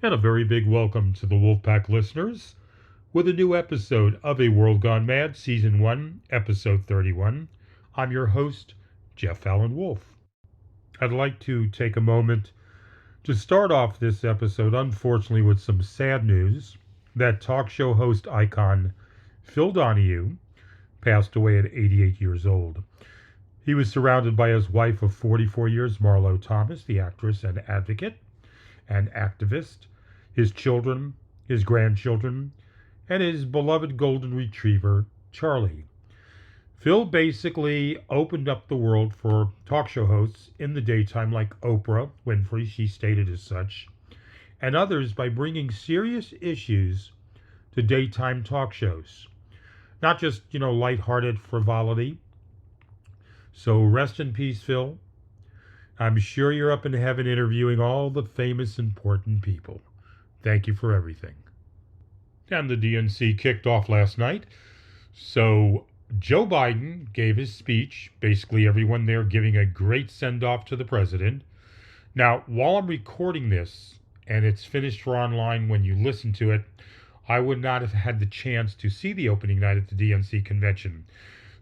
And a very big welcome to the Wolfpack listeners with a new episode of A World Gone Mad, Season 1, Episode 31. I'm your host, Jeff Allen Wolf. I'd like to take a moment to start off this episode, unfortunately, with some sad news. That talk show host icon, Phil Donahue, passed away at 88 years old. He was surrounded by his wife of 44 years, Marlo Thomas, the actress and advocate and activist, his children, his grandchildren, and his beloved golden retriever, Charlie. Phil basically opened up the world for talk show hosts in the daytime like Oprah Winfrey, she stated as such, and others by bringing serious issues to daytime talk shows. Not just, lighthearted frivolity. So rest in peace, Phil. I'm sure you're up in heaven interviewing all the famous, important people. Thank you for everything. And the DNC kicked off last night. So Joe Biden gave his speech, basically everyone there giving a great send-off to the president. Now, while I'm recording this, and it's finished for online when you listen to it, I would not have had the chance to see the opening night at the DNC convention.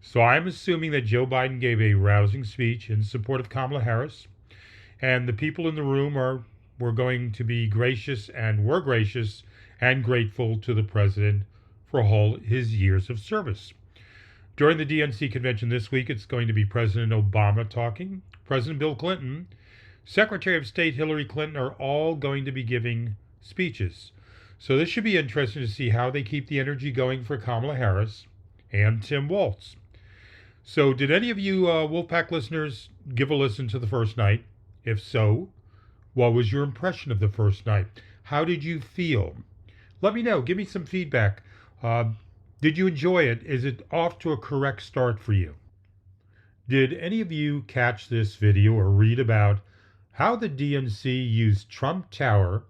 So I'm assuming that Joe Biden gave a rousing speech in support of Kamala Harris, and the people in the room were going to be gracious and were gracious and grateful to the president for all his years of service. During the DNC convention this week, it's going to be President Obama talking, President Bill Clinton, Secretary of State Hillary Clinton are all going to be giving speeches. So this should be interesting to see how they keep the energy going for Kamala Harris and Tim Walz. So did any of you Wolfpack listeners give a listen to the first night? If so, what was your impression of the first night? How did you feel? Let me know. Give me some feedback. Did you enjoy it? Is it off to a correct start for you? Did any of you catch this video or read about how the DNC used Trump Tower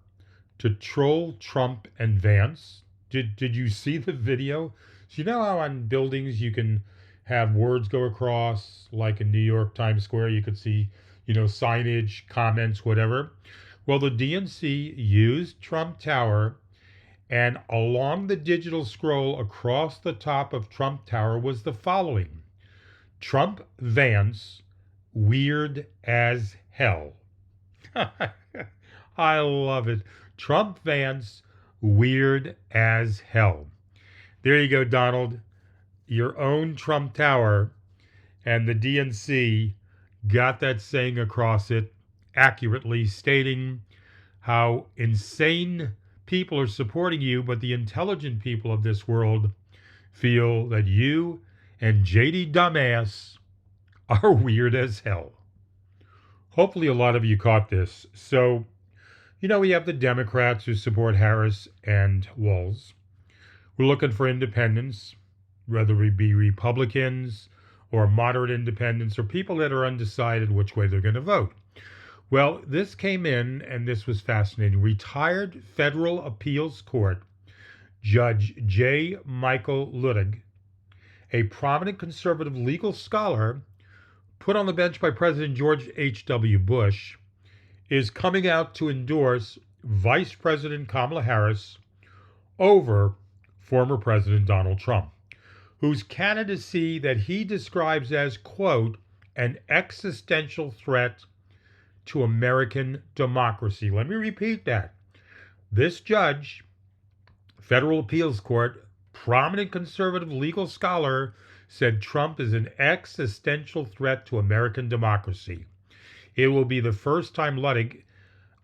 to troll Trump and Vance? Did you see the video? So you know how on buildings you can have words go across, like in New York Times Square, you could see, signage, comments, whatever. Well, the DNC used Trump Tower, and along the digital scroll across the top of Trump Tower was the following: Trump Vance, weird as hell. I love it. Trump Vance, weird as hell. There you go, Donald. Your own Trump Tower, and the DNC got that saying across it accurately, stating how insane people are supporting you, but the intelligent people of this world feel that you and JD Dumbass are weird as hell. Hopefully a lot of you caught this. So, we have the Democrats who support Harris and Walz. We're looking for independents, whether it be Republicans or moderate independents or people that are undecided which way they're going to vote. Well, this came in, and this was fascinating. Retired Federal Appeals Court Judge J. Michael Ludig, a prominent conservative legal scholar put on the bench by President George H.W. Bush, is coming out to endorse Vice President Kamala Harris over former President Donald Trump, whose candidacy that he describes as, quote, an existential threat to American democracy. Let me repeat that. This judge, Federal Appeals Court, prominent conservative legal scholar, said Trump is an existential threat to American democracy. It will be the first time Ludig,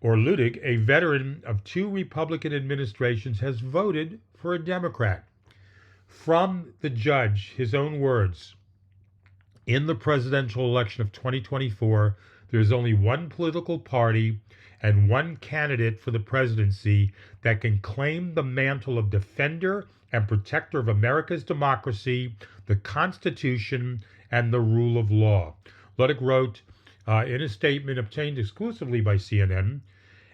a veteran of two Republican administrations, has voted for a Democrat. From the judge, his own words: in the presidential election of 2024, there's only one political party and one candidate for the presidency that can claim the mantle of defender and protector of America's democracy, the Constitution, and the rule of law. Ludig wrote in a statement obtained exclusively by CNN,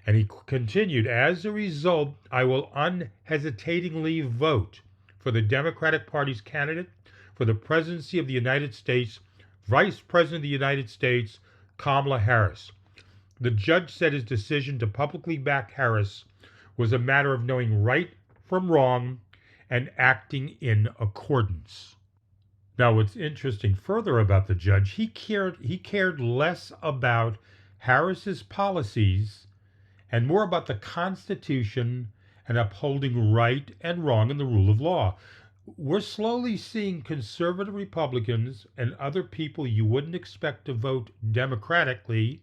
and he continued, as a result, I will unhesitatingly vote for the Democratic Party's candidate for the presidency of the United States, Vice President of the United States, Kamala Harris. The judge said his decision to publicly back Harris was a matter of knowing right from wrong and acting in accordance. Now, what's interesting further about the judge, he cared less about Harris's policies and more about the Constitution and upholding right and wrong and the rule of law. We're slowly seeing conservative Republicans and other people you wouldn't expect to vote democratically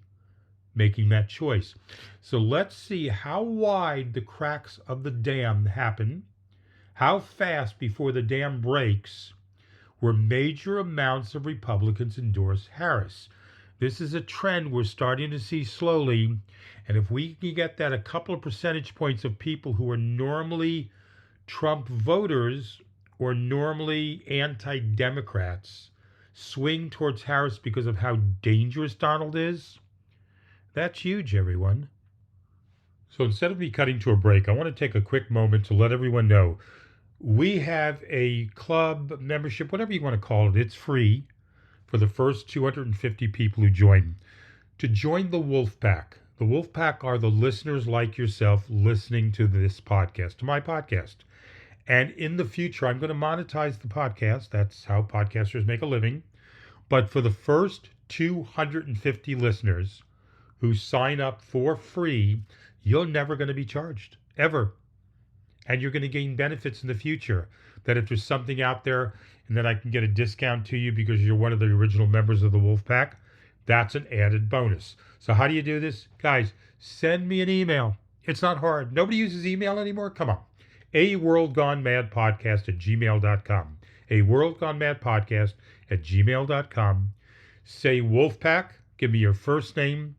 making that choice. So let's see how wide the cracks of the dam happen, how fast before the dam breaks, where major amounts of Republicans endorse Harris. This is a trend we're starting to see slowly, and if we can get that a couple of percentage points of people who are normally Trump voters or normally anti-Democrats swing towards Harris because of how dangerous Donald is, that's huge, everyone. So instead of me cutting to a break, I want to take a quick moment to let everyone know we have a club membership, whatever you want to call it. It's free for the first 250 people who join. To join the Wolf Pack. The Wolf Pack are the listeners like yourself listening to this podcast, to my podcast. And in the future, I'm going to monetize the podcast. That's how podcasters make a living. But for the first 250 listeners who sign up for free, you're never going to be charged, ever. And you're going to gain benefits in the future. That if there's something out there and that I can get a discount to you because you're one of the original members of the Wolf Pack, that's an added bonus. So how do you do this? Guys, send me an email. It's not hard. Nobody uses email anymore? Come on. AWorldGoneMadPodcast@gmail.com. AWorldGoneMadPodcast@gmail.com. Say Wolfpack. Give me your first name,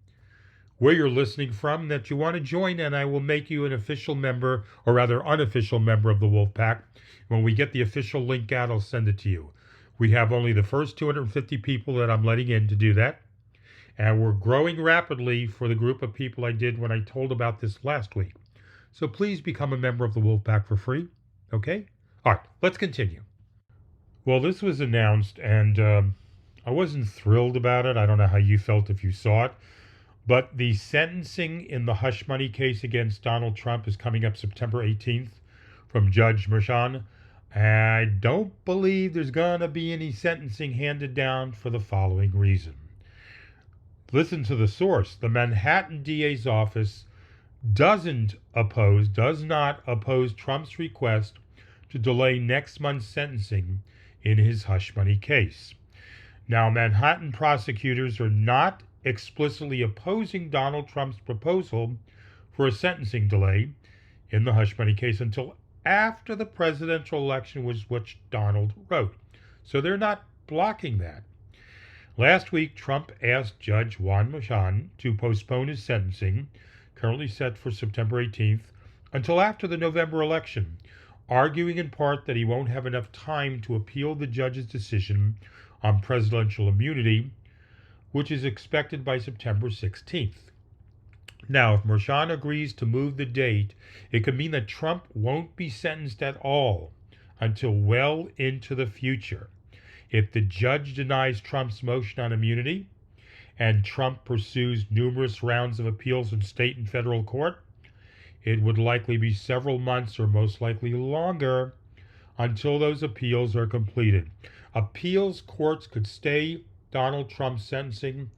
where you're listening from, that you want to join, and I will make you an official member, or rather unofficial member of the Wolfpack. When we get the official link out, I'll send it to you. We have only the first 250 people that I'm letting in to do that. And we're growing rapidly for the group of people I did when I told about this last week. So please become a member of the Wolfpack for free. Okay? All right, let's continue. Well, this was announced, and I wasn't thrilled about it. I don't know how you felt if you saw it. But the sentencing in the hush money case against Donald Trump is coming up September 18th from Judge Merchan. I don't believe there's going to be any sentencing handed down for the following reason. Listen to the source. The Manhattan DA's office does not oppose Trump's request to delay next month's sentencing in his hush money case. Now, Manhattan prosecutors are not explicitly opposing Donald Trump's proposal for a sentencing delay in the hush money case until after the presidential election, which Donald wrote. So they're not blocking that. Last week, Trump asked Judge Juan Merchan to postpone his sentencing, currently set for September 18th, until after the November election, arguing in part that he won't have enough time to appeal the judge's decision on presidential immunity, which is expected by September 16th. Now, if Merchan agrees to move the date, it could mean that Trump won't be sentenced at all until well into the future. If the judge denies Trump's motion on immunity and Trump pursues numerous rounds of appeals in state and federal court, it would likely be several months or most likely longer until those appeals are completed. Appeals courts could stay Donald Trump's sentencing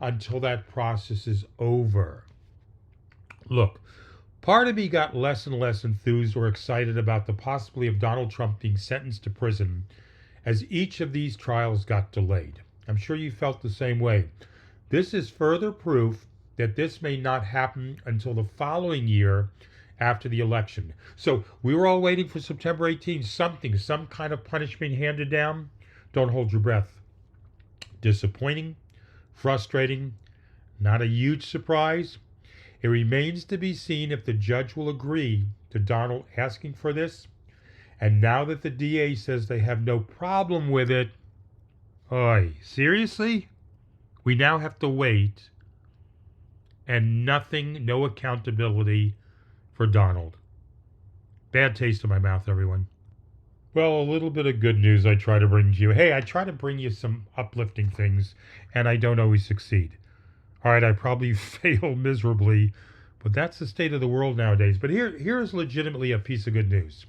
until that process is over. Look, part of me got less and less enthused or excited about the possibility of Donald Trump being sentenced to prison as each of these trials got delayed. I'm sure you felt the same way. This is further proof that this may not happen until the following year after the election. So we were all waiting for September 18th, some kind of punishment handed down. Don't hold your breath. Disappointing, frustrating, not a huge surprise. It remains to be seen if the judge will agree to Donald asking for this. And now that the DA says they have no problem with it, seriously? We now have to wait and no accountability for Donald. Bad taste in my mouth, everyone. Well, a little bit of good news I try to bring to you. Hey, I try to bring you some uplifting things, and I don't always succeed. All right, I probably fail miserably, But that's the state of the world nowadays. But here's legitimately a piece of good news.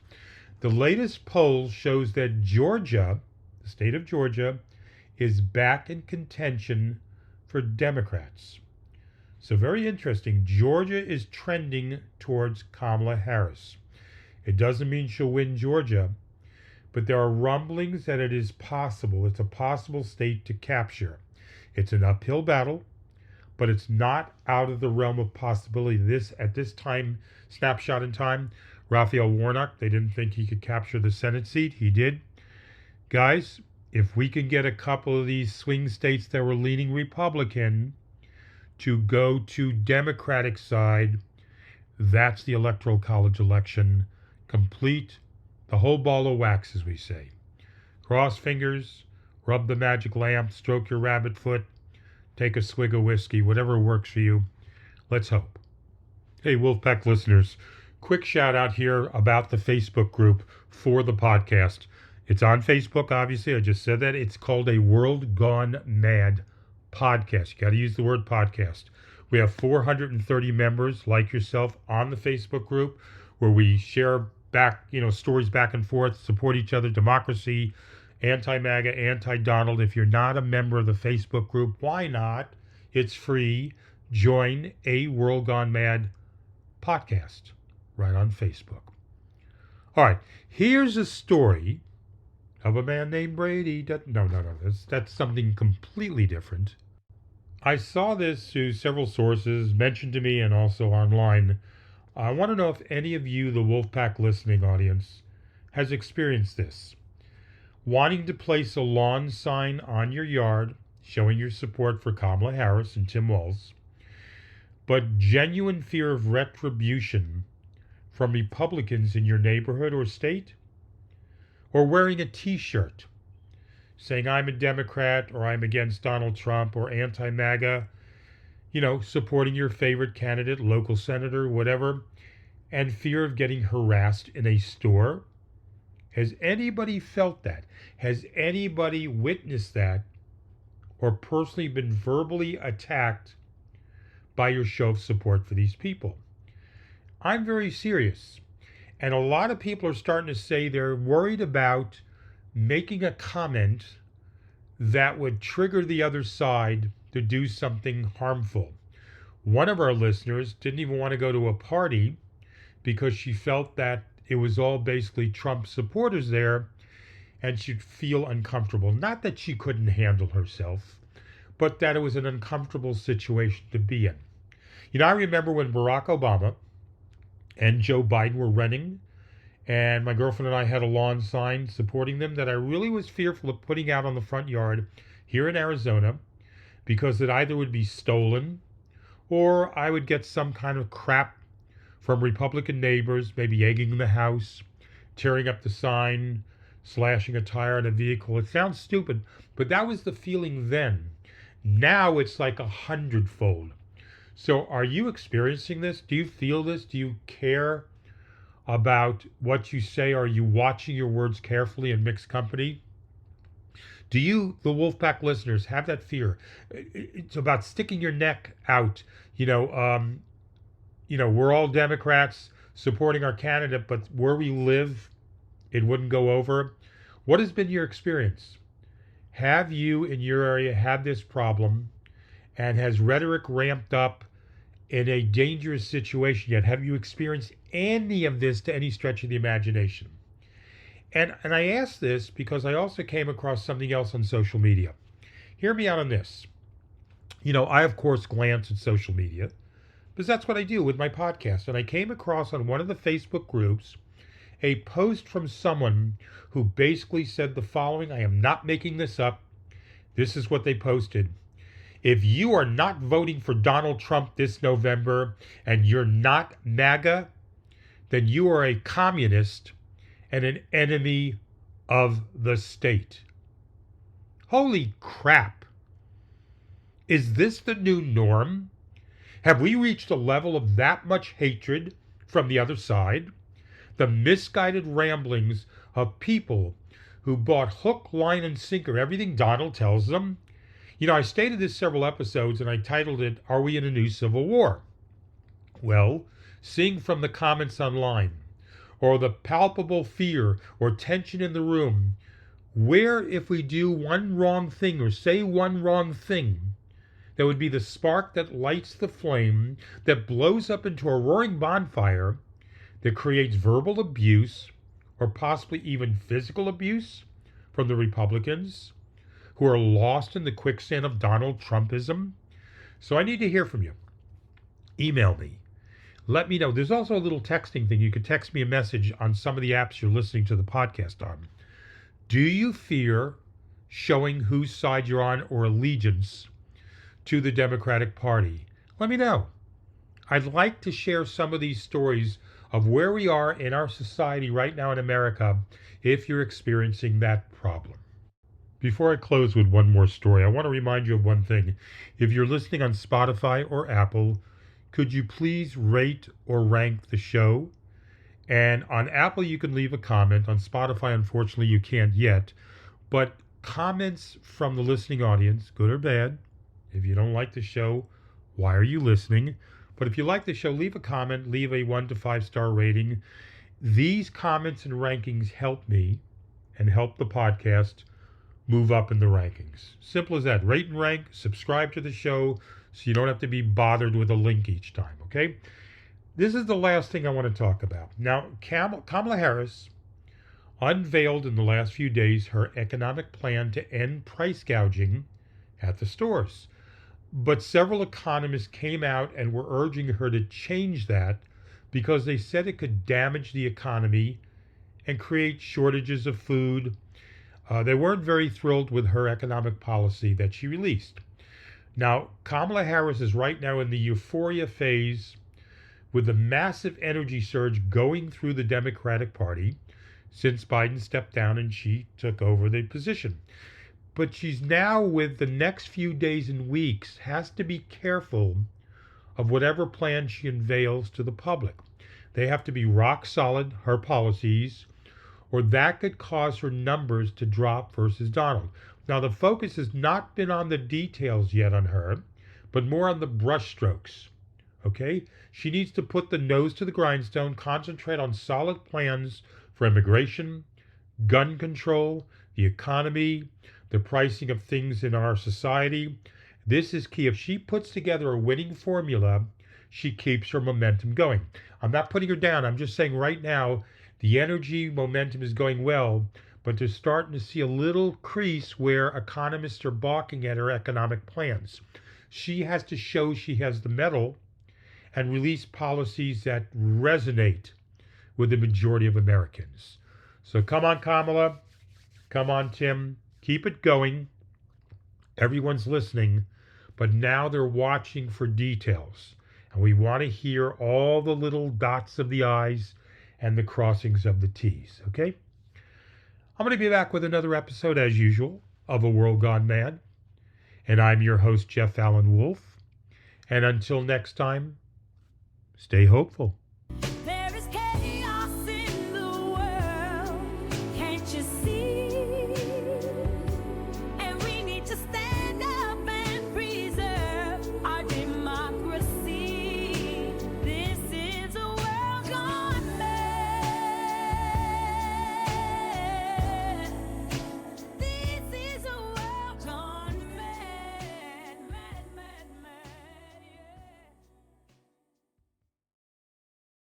The latest poll shows that Georgia, the state of Georgia, is back in contention for Democrats. So very interesting. Georgia is trending towards Kamala Harris. It doesn't mean she'll win Georgia, but there are rumblings that it is possible. It's a possible state to capture. It's an uphill battle, but it's not out of the realm of possibility. At this time, snapshot in time, Raphael Warnock, they didn't think he could capture the Senate seat. He did. Guys, if we can get a couple of these swing states that were leaning Republican to go to Democratic side, that's the Electoral College election complete. The whole ball of wax, as we say. Cross fingers, rub the magic lamp, stroke your rabbit foot, take a swig of whiskey, whatever works for you. Let's hope. Hey, Wolfpack listeners, quick shout out here about the Facebook group for the podcast. It's on Facebook, obviously. I just said that. It's called A World Gone Mad Podcast. You got to use the word podcast. We have 430 members like yourself on the Facebook group where we share stories back and forth, support each other, democracy, anti-MAGA, anti-Donald. If you're not a member of the Facebook group, why not? It's free. Join A World Gone Mad Podcast right on Facebook. All right, here's a story of a man named Brady. No. That's something completely different. I saw this through several sources, mentioned to me and also online. I want to know if any of you, the Wolfpack listening audience, has experienced this. Wanting to place a lawn sign on your yard showing your support for Kamala Harris and Tim Walz, but genuine fear of retribution from Republicans in your neighborhood or state? Or wearing a t-shirt saying I'm a Democrat or I'm against Donald Trump or anti-MAGA, supporting your favorite candidate, local senator, whatever, and fear of getting harassed in a store? Has anybody felt that? Has anybody witnessed that or personally been verbally attacked by your show of support for these people? I'm very serious. And a lot of people are starting to say they're worried about making a comment that would trigger the other side to do something harmful. One of our listeners didn't even want to go to a party because she felt that it was all basically Trump supporters there and she'd feel uncomfortable. Not that she couldn't handle herself, but that it was an uncomfortable situation to be in. I remember when Barack Obama and Joe Biden were running, and my girlfriend and I had a lawn sign supporting them that I really was fearful of putting out on the front yard here in Arizona because it either would be stolen or I would get some kind of crap from Republican neighbors, maybe egging the house, tearing up the sign, slashing a tire on a vehicle. It sounds stupid, but that was the feeling then. Now it's like 100-fold. So are you experiencing this? Do you feel this? Do you care about what you say? Are you watching your words carefully in mixed company? Do you, the Wolfpack listeners, have that fear? It's about sticking your neck out. We're all Democrats supporting our candidate, but where we live, it wouldn't go over. What has been your experience? Have you in your area had this problem, and has rhetoric ramped up in a dangerous situation yet? Have you experienced any of this to any stretch of the imagination? And I ask this because I also came across something else on social media. Hear me out on this. I of course glance at social media because that's what I do with my podcast. And I came across on one of the Facebook groups a post from someone who basically said the following. I am not making this up. This is what they posted. If you are not voting for Donald Trump this November and you're not MAGA, then you are a communist and an enemy of the state. Holy crap. Is this the new norm? Have we reached a level of that much hatred from the other side? The misguided ramblings of people who bought hook, line, and sinker everything Donald tells them. I stated this several episodes and I titled it, Are We in a New Civil War? Well, seeing from the comments online, or the palpable fear or tension in the room, where if we do one wrong thing or say one wrong thing, that would be the spark that lights the flame, that blows up into a roaring bonfire, that creates verbal abuse or possibly even physical abuse from the Republicans who are lost in the quicksand of Donald Trumpism. So I need to hear from you. Email me. Let me know. There's also a little texting thing. You could text me a message on some of the apps you're listening to the podcast on. Do you fear showing whose side you're on or allegiance to the Democratic Party? Let me know. I'd like to share some of these stories of where we are in our society right now in America if you're experiencing that problem. Before I close with one more story, I want to remind you of one thing. If you're listening on Spotify or Apple, could you please rate or rank the show? And on Apple, you can leave a comment. On Spotify, unfortunately, you can't yet. But comments from the listening audience, good or bad. If you don't like the show, why are you listening? But if you like the show, leave a comment, leave a 1 to 5 star rating. These comments and rankings help me and help the podcast move up in the rankings. Simple as that. Rate and rank, subscribe to the show so you don't have to be bothered with a link each time, okay? This is the last thing I want to talk about. Now, Kamala Harris unveiled in the last few days her economic plan to end price gouging at the stores. But several economists came out and were urging her to change that because they said it could damage the economy and create shortages of food. They weren't very thrilled with her economic policy that she released. Now, Kamala Harris is right now in the euphoria phase with the massive energy surge going through the Democratic Party since Biden stepped down and she took over the position. But she's now, with the next few days and weeks, has to be careful of whatever plan she unveils to the public. They have to be rock solid, her policies, or that could cause her numbers to drop versus Donald. Now, the focus has not been on the details yet on her, but more on the brushstrokes. Okay? She needs to put the nose to the grindstone, concentrate on solid plans for immigration, gun control, the economy, the pricing of things in our society. This is key. If she puts together a winning formula, she keeps her momentum going. I'm not putting her down. I'm just saying right now, the energy momentum is going well, but they're starting to see a little crease where economists are balking at her economic plans. She has to show she has the mettle and release policies that resonate with the majority of Americans. So come on, Kamala. Come on, Tim. Keep it going. Everyone's listening, but now they're watching for details. And we want to hear all the little dots of the I's and the crossings of the T's, okay? I'm going to be back with another episode, as usual, of A World Gone Mad. And I'm your host, Jeff Allen Wolf. And until next time, stay hopeful.